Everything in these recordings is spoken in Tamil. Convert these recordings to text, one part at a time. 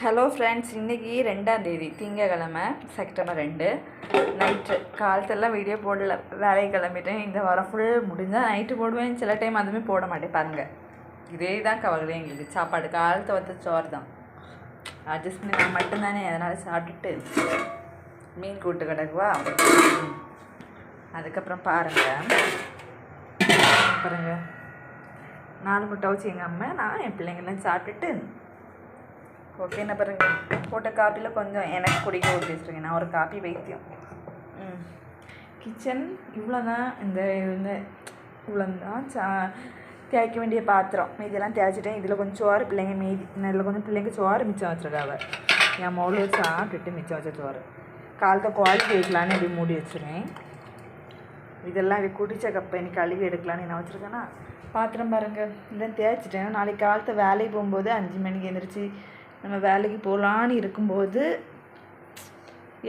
ஹலோ ஃப்ரெண்ட்ஸ், இன்றைக்கி 2ஆம் தேதி திங்கக்கிழமை செப்டம்பர் 2 நைட்டு. காலத்தெல்லாம் வீடியோ போடல, வேலையை கிளம்பிட்டேன். இந்த வாரம் ஃபுல் முடிஞ்சால் நைட்டு போடுவேன், சில டைம் அதுவுமே போட மாட்டேன். பாருங்கள், இதே தான் கவலை எங்களுக்கு. சாப்பாடு காலத்தை வந்து சோறு தான் அட்ஜஸ்ட் பண்ணி நான் மட்டும்தானே, அதனால் சாப்பிட்டுட்டு மீன் கூட்டு கிடக்குவா. அதுக்கப்புறம் பாருங்கள் 4 முட்டை வச்சு எங்கள் அம்மா நான் என் பிள்ளைங்கள்லாம் சாப்பிட்டுட்டு ஓகே. என்ன பாருங்கள், போட்ட காப்பியில் கொஞ்சம் எனக்கு குடிக்க ஊற்றி வச்சுருக்கேன். நான் ஒரு காப்பி வைத்தியம். கிச்சன் இவ்வளோ தான். இந்த இவ்வளோ தான் தேய்க்க வேண்டிய பாத்திரம். மீதியெல்லாம் தேய்ச்சிட்டேன். இதில் கொஞ்சம் சோறு பிள்ளைங்க மீதி, இதில் கொஞ்சம் பிள்ளைங்க சோறு மிச்சம் வச்சுருக்காவ. என் மௌல வச்சு சாப்பிட்டுட்டு மிச்சம் வச்ச சோறு காலத்தை குவாலிட்டி வைக்கலான்னு இப்படி மூடி வச்சுருவேன். இதெல்லாம் இது குடித்த கப்பை இன்னைக்கு கழுவி எடுக்கலான்னு என்ன வச்சுருக்கேன்னா பாத்திரம் பாருங்கள். இதெல்லாம் தேய்ச்சிட்டேன். நாளைக்கு காலத்தை வேலைக்கு போகும்போது 5 மணிக்கு எழுந்திரிச்சி நம்ம வேலைக்கு போகலான்னு இருக்கும்போது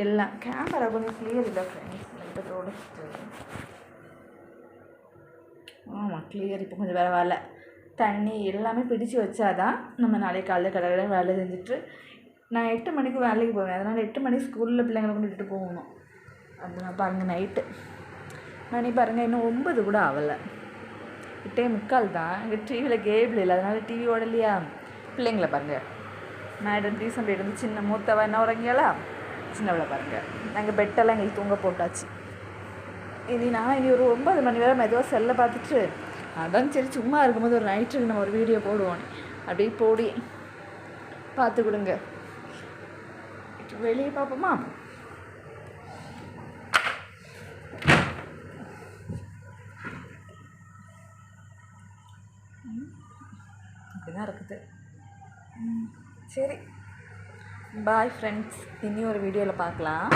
எல்லாம் கேமரா கொஞ்சம் கிளியர் இல்லை ஃப்ரெண்ட்ஸ். ரோடு ஆமாம் கிளியர். இப்போ கொஞ்சம் வேலை தண்ணி எல்லாமே பிடிச்சி வச்சாதான் நம்ம நாளைக்கு காலையில் கடை வேலை செஞ்சுட்டு நான் 8 மணிக்கு வேலைக்கு போவேன். அதனால் 8 மணிக்கு ஸ்கூலில் பிள்ளைங்களை கொண்டுட்டு போகணும். அது நான் பாருங்கள் நைட்டு மணி பாருங்கள் இன்னும் 9 கூட ஆகலை. 8:45 தான். எங்கள் டிவியில் கேபிள் இல்லை, அதனால் டிவி ஓடலையா. பிள்ளைங்களை பாருங்கள், நான் ரீசன் போயிட்டு வந்து சின்ன மூத்தவா என்ன உறங்கியாளா, சின்னவளை பாருங்கள். நாங்கள் பெட்டெல்லாம் எங்களுக்கு தூங்க போட்டாச்சு. இனி ஒரு 9 மணி வரை மெதுவாக செல்லை பார்த்துட்டு அதான் சரி சும்மா இருக்கும்போது ஒரு நைட்டுக்கு நம்ம ஒரு வீடியோ போடுவோம். அப்படியே போடி பார்த்து கொடுங்க. வெளியே பார்ப்போமா? அப்படிதான் இருக்குது. சரி, பாய் ஃப்ரெண்ட்ஸ். இனி ஒரு வீடியோவில் பார்க்கலாம்.